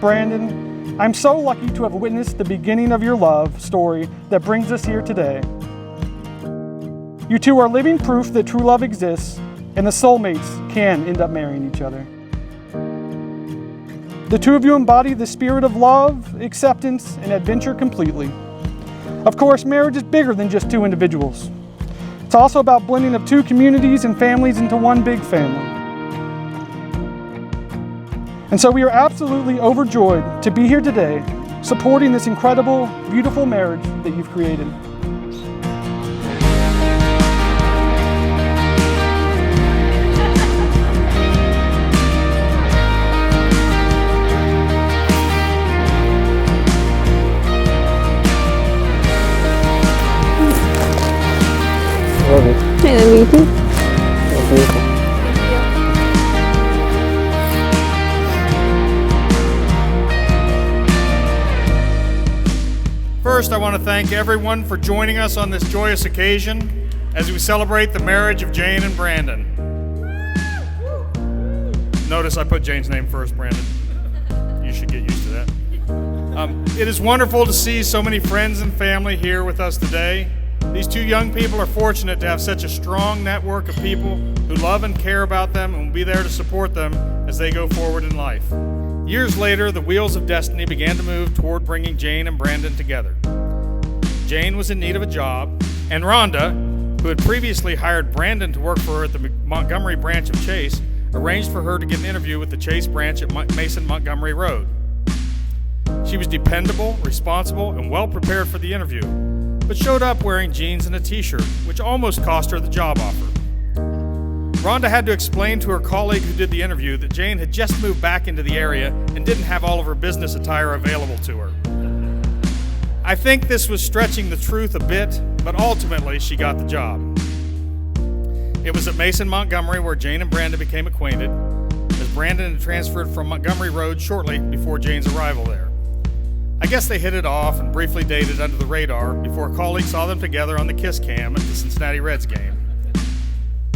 Brandon, I'm so lucky to have witnessed the beginning of your love story that brings us here today. You two are living proof that true love exists and the soulmates can end up marrying each other. The two of you embody the spirit of love, acceptance, and adventure completely. Of course, marriage is bigger than just two individuals. It's also about blending of two communities and families into one big family. And so we are absolutely overjoyed to be here today, supporting this incredible, beautiful marriage that you've created. Love you. I love you too. That's beautiful. First, I want to thank everyone for joining us on this joyous occasion as we celebrate the marriage of Jane and Brandon. Notice I put Jane's name first, Brandon. You should get used to that. It is wonderful to see so many friends and family here with us today. These two young people are fortunate to have such a strong network of people who love and care about them and will be there to support them as they go forward in life. Years later, the wheels of destiny began to move toward bringing Jane and Brandon together. Jane was in need of a job, and Rhonda, who had previously hired Brandon to work for her at the Montgomery branch of Chase, arranged for her to get an interview with the Chase branch at Mason Montgomery Road. She was dependable, responsible, and well prepared for the interview, but showed up wearing jeans and a t-shirt, which almost cost her the job offer. Rhonda had to explain to her colleague who did the interview that Jane had just moved back into the area and didn't have all of her business attire available to her. I think this was stretching the truth a bit, but ultimately she got the job. It was at Mason Montgomery where Jane and Brandon became acquainted, as Brandon had transferred from Montgomery Road shortly before Jane's arrival there. I guess they hit it off and briefly dated under the radar before a colleague saw them together on the kiss cam at the Cincinnati Reds game.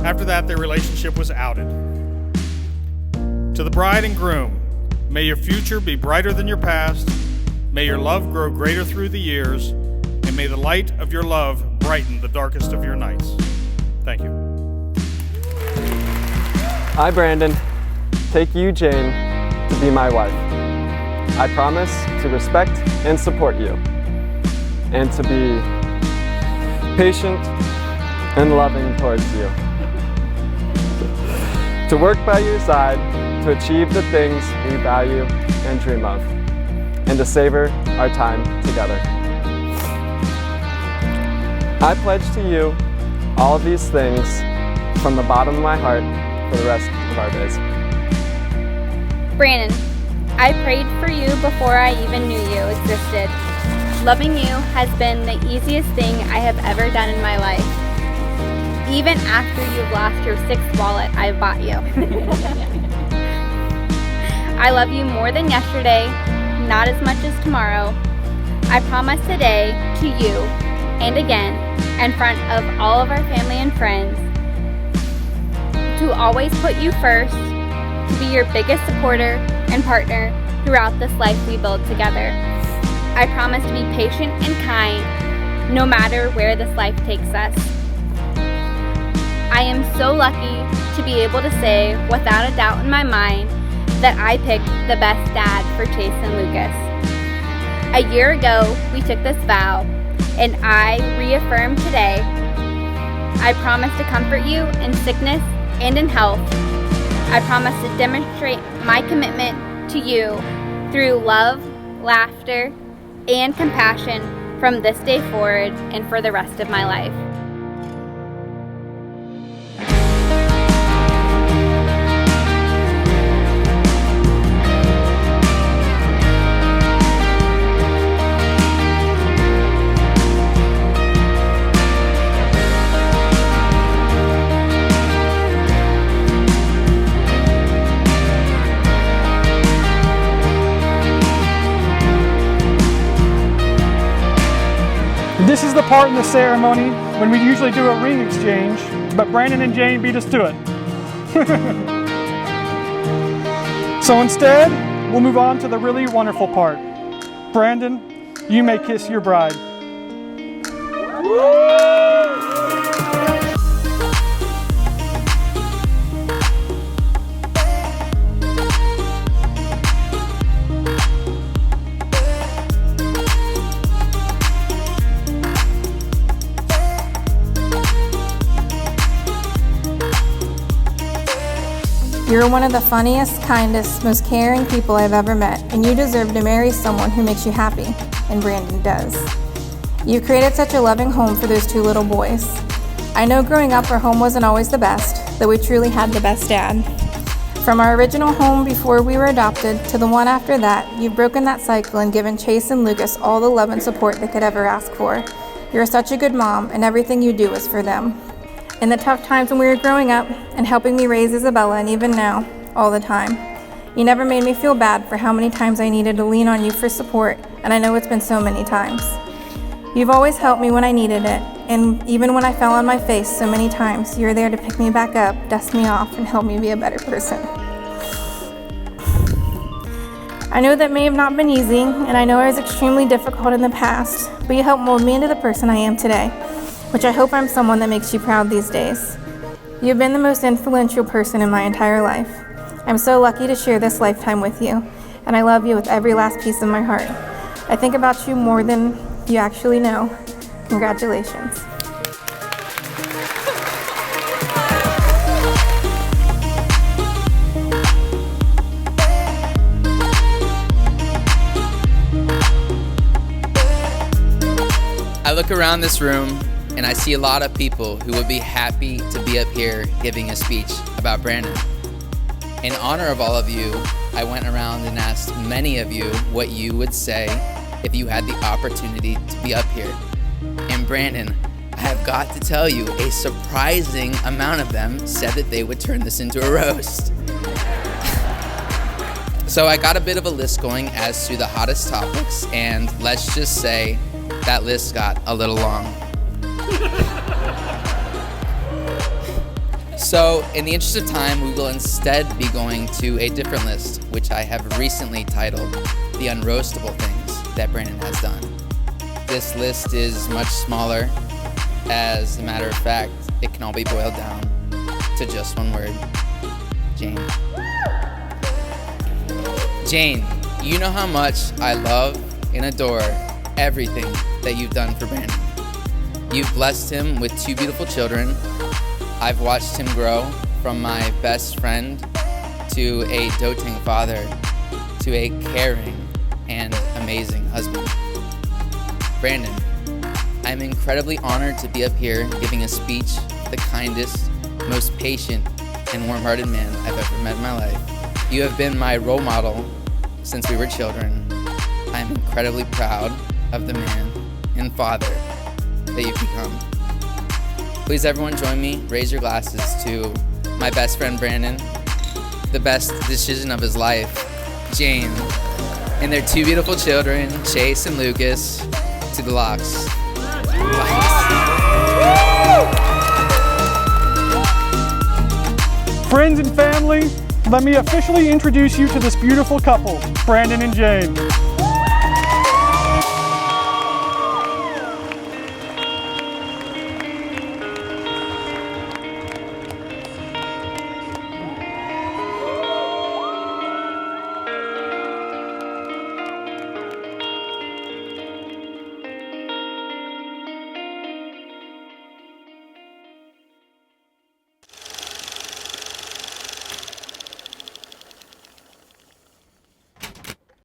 After that, their relationship was outed. To the bride and groom, may your future be brighter than your past, may your love grow greater through the years, and may the light of your love brighten the darkest of your nights. Thank you. I, Brandon, take you, Jane, to be my wife. I promise to respect and support you, and to be patient and loving towards you. To work by your side to achieve the things we value and dream of, and to savor our time together. I pledge to you all of these things from the bottom of my heart for the rest of our days. Brandon, I prayed for you before I even knew you existed. Loving you has been the easiest thing I have ever done in my life. Even after you've lost your 6th wallet I bought you. I love you more than yesterday, not as much as tomorrow. I promise today to you and again in front of all of our family and friends to always put you first, to be your biggest supporter and partner throughout this life we build together. I promise to be patient and kind no matter where this life takes us. I am so lucky to be able to say without a doubt in my mind that I picked the best dad for Chase and Lucas. A year ago, we took this vow, and I reaffirm today. I promise to comfort you in sickness and in health. I promise to demonstrate my commitment to you through love, laughter, and compassion from this day forward and for the rest of my life. This is the part in the ceremony when we usually do a ring exchange, but Brandon and Jane beat us to it. So instead, we'll move on to the really wonderful part. Brandon, you may kiss your bride. You're one of the funniest, kindest, most caring people I've ever met, and you deserve to marry someone who makes you happy, and Brandon does. You created such a loving home for those two little boys. I know growing up our home wasn't always the best, though we truly had the best dad. From our original home before we were adopted to the one after that, you've broken that cycle and given Chase and Lucas all the love and support they could ever ask for. You're such a good mom, and everything you do is for them. In the tough times when we were growing up and helping me raise Isabella, and even now, all the time. You never made me feel bad for how many times I needed to lean on you for support, and I know it's been so many times. You've always helped me when I needed it, and even when I fell on my face so many times, you were there to pick me back up, dust me off, and help me be a better person. I know that may have not been easy, and I know I was extremely difficult in the past, but you helped mold me into the person I am today, which I hope I'm someone that makes you proud these days. You've been the most influential person in my entire life. I'm so lucky to share this lifetime with you, and I love you with every last piece of my heart. I think about you more than you actually know. Congratulations. I look around this room and I see a lot of people who would be happy to be up here giving a speech about Brandon. In honor of all of you, I went around and asked many of you what you would say if you had the opportunity to be up here. And Brandon, I have got to tell you, a surprising amount of them said that they would turn this into a roast. So I got a bit of a list going as to the hottest topics, and let's just say that list got a little long. So, in the interest of time, we will instead be going to a different list, which I have recently titled The Unroastable Things That Brandon Has Done. This list is much smaller. As a matter of fact, it can all be boiled down to just one word: Jane. Jane, you know how much I love and adore everything that you've done for Brandon. You've blessed him with 2 beautiful children. I've watched him grow from my best friend to a doting father to a caring and amazing husband. Brandon, I'm incredibly honored to be up here giving a speech, the kindest, most patient, and warm-hearted man I've ever met in my life. You have been my role model since we were children. I'm incredibly proud of the man and father that you've become. Please everyone join me, raise your glasses to my best friend Brandon, the best decision of his life, Jane, and their 2 beautiful children, Chase and Lucas, to the Locks. Friends and family, let me officially introduce you to this beautiful couple, Brandon and Jane.